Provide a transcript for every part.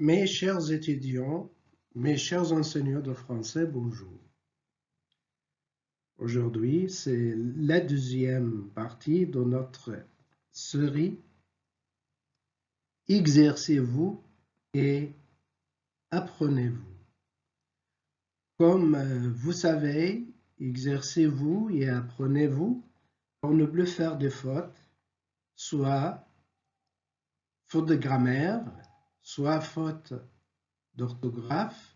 Mes chers étudiants, mes chers enseignants de français, bonjour. Aujourd'hui, c'est la deuxième partie de notre série Exercez-vous et apprenez-vous. Comme vous savez, exercez-vous et apprenez-vous pour ne plus faire de fautes, soit faute de grammaire, soit faute d'orthographe,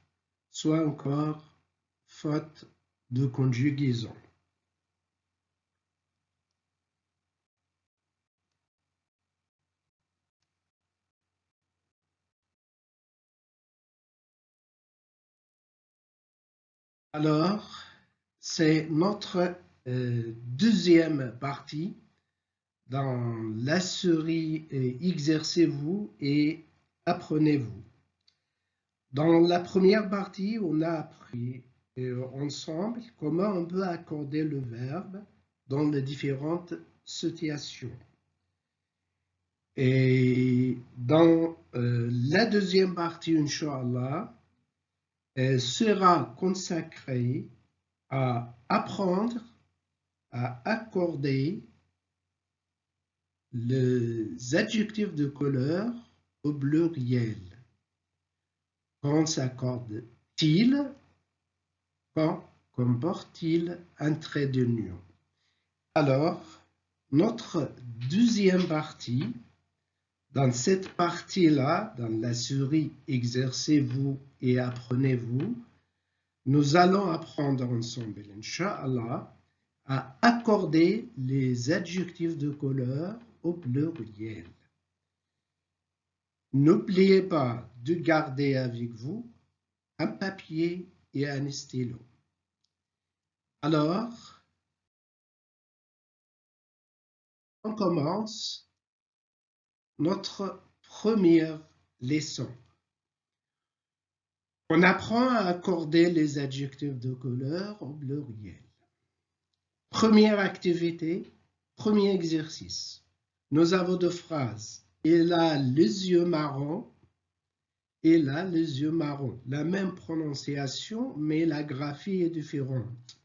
soit encore faute de conjugaison. Alors, c'est notre deuxième partie dans la série Exercez-vous et apprenez-vous. Dans la première partie, on a appris ensemble comment on peut accorder le verbe dans les différentes situations. Et dans la deuxième partie, Inch'Allah, sera consacrée à apprendre à accorder les adjectifs de couleur au pluriel. Quand s'accorde-t-il? Quand comporte-t-il un trait d'union? Alors, notre deuxième partie, dans cette partie-là, dans la série Exercez-vous et apprenez-vous, nous allons apprendre ensemble, Inch'Allah, à accorder les adjectifs de couleur au pluriel. N'oubliez pas de garder avec vous un papier et un stylo. Alors, on commence notre première leçon. On apprend à accorder les adjectifs de couleur au pluriel. Première activité, premier exercice. Nous avons deux phrases. Il a les yeux marrons. Il a les yeux marrons. La même prononciation, mais la graphie est différente.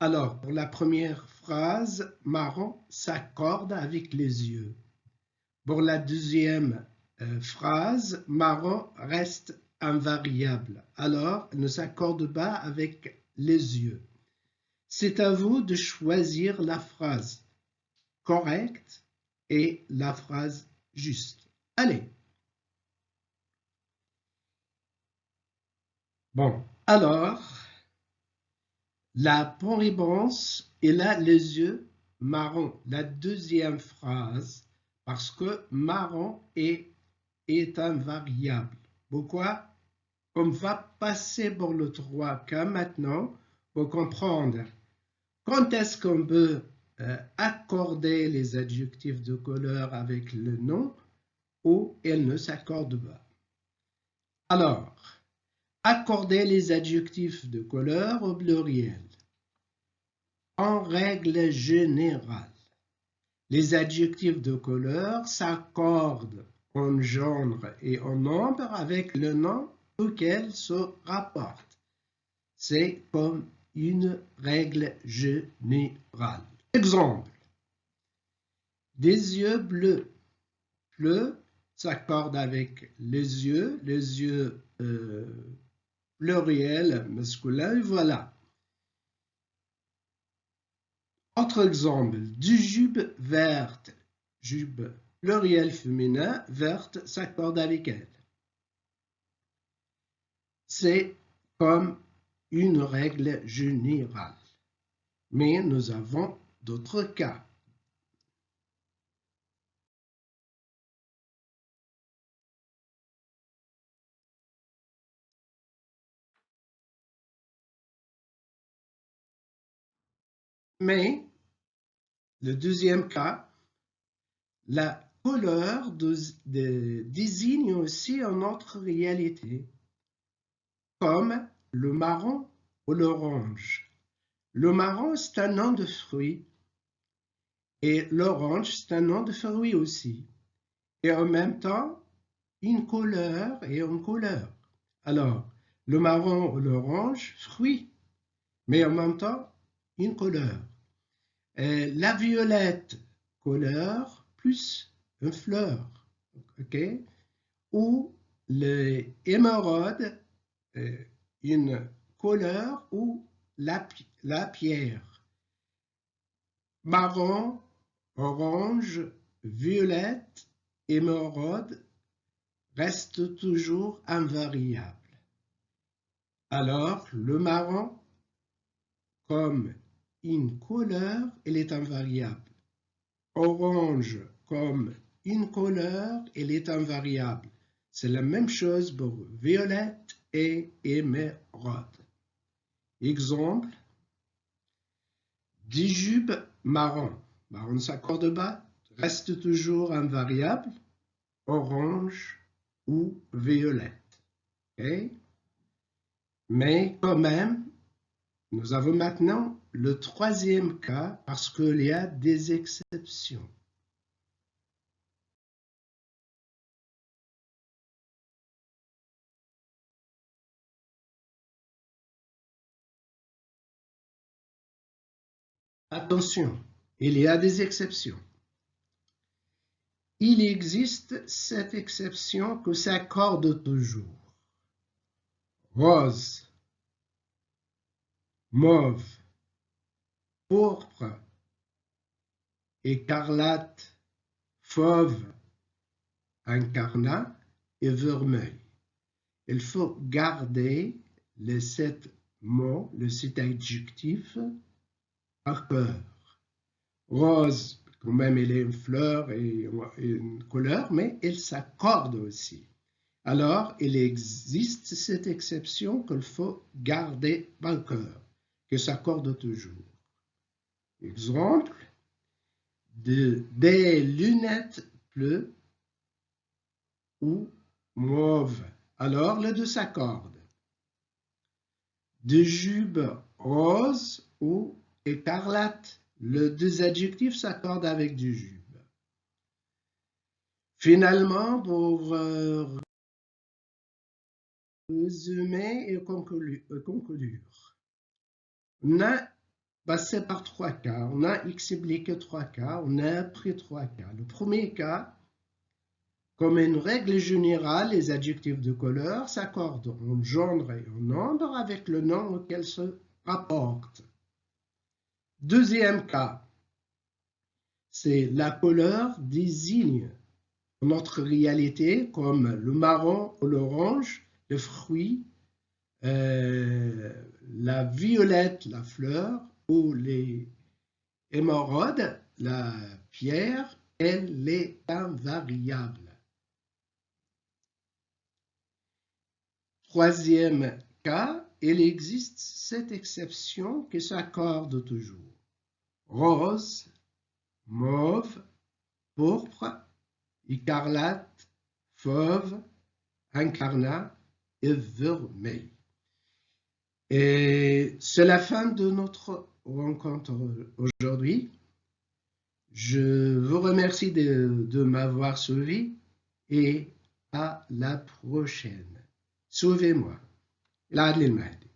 Alors, pour la première phrase, marron s'accorde avec les yeux. Pour la deuxième phrase, marron reste invariable. Alors, elle ne s'accorde pas avec les yeux. C'est à vous de choisir la phrase correcte et la phrase juste. Allez. Bon, alors, la bonne réponse est là, les yeux marrons. La deuxième phrase, parce que marron est invariable. Pourquoi? On va passer pour le 3K maintenant pour comprendre quand est-ce qu'on peut accorder les adjectifs de couleur avec le nom ou elles ne s'accordent pas. Alors, accorder les adjectifs de couleur au pluriel. En règle générale, les adjectifs de couleur s'accordent en genre et en nombre avec le nom auquel se rapportent. C'est comme une règle générale. Exemple, des yeux bleus. Bleu s'accorde avec les yeux pluriel masculin, voilà. Autre exemple, du jupe verte. Jupe pluriel féminin, verte s'accorde avec elle. C'est comme une règle générale. Mais nous avons d'autres cas. Mais, le deuxième cas, la couleur désigne aussi une autre réalité, comme le marron ou l'orange. Le marron, c'est un nom de fruit, et l'orange, c'est un nom de fruit aussi. Et en même temps, une couleur et une couleur. Alors, le marron ou l'orange, fruit, mais en même temps, une couleur. La violette, couleur, plus une fleur. OK? Ou l'émeraude, une couleur ou la pierre. Marron, orange, violette, émeraude reste toujours invariable. Alors, le marron, comme une couleur, il est invariable. Orange, comme une couleur, il est invariable. C'est la même chose pour violette et émeraude. Exemple, dijube marron. Marron ne s'accorde pas, reste toujours invariable. Orange ou violette. Okay? Mais quand même, nous avons maintenant le troisième cas parce qu'il y a des exceptions. Attention, il y a des exceptions. Il existe cette exception que s'accorde toujours. Rose, mauve, pourpre, écarlate, fauve, incarnat et vermeil. Il faut garder les 7 mots, les 7 adjectifs par cœur. Rose, quand même, il est une fleur et une couleur, mais il s'accorde aussi. Alors, il existe cette exception qu'il faut garder par cœur, que s'accorde toujours. Exemple, des lunettes bleues ou mauves. Alors, les deux s'accordent. De jupes roses ou écarlate. Les deux adjectifs s'accordent avec du jupe. Finalement, pour résumer et conclure, on a passé par 3 cas, on a expliqué 3 cas, on a appris 3 cas. Le premier cas, comme une règle générale, les adjectifs de couleur s'accordent en genre et en nombre avec le nom auquel se rapportent. Deuxième cas, c'est la couleur désigne notre réalité comme le marron ou l'orange, le fruit, la violette, la fleur, ou les émeraudes, la pierre, elle est invariable. Troisième cas, il existe cette exception qui s'accorde toujours. Rose, mauve, pourpre, écarlate, fauve, incarnat et vermeil. Et c'est la fin de notre rencontre aujourd'hui. Je vous remercie de m'avoir suivi et à la prochaine. Suivez-moi. العدل المهدي.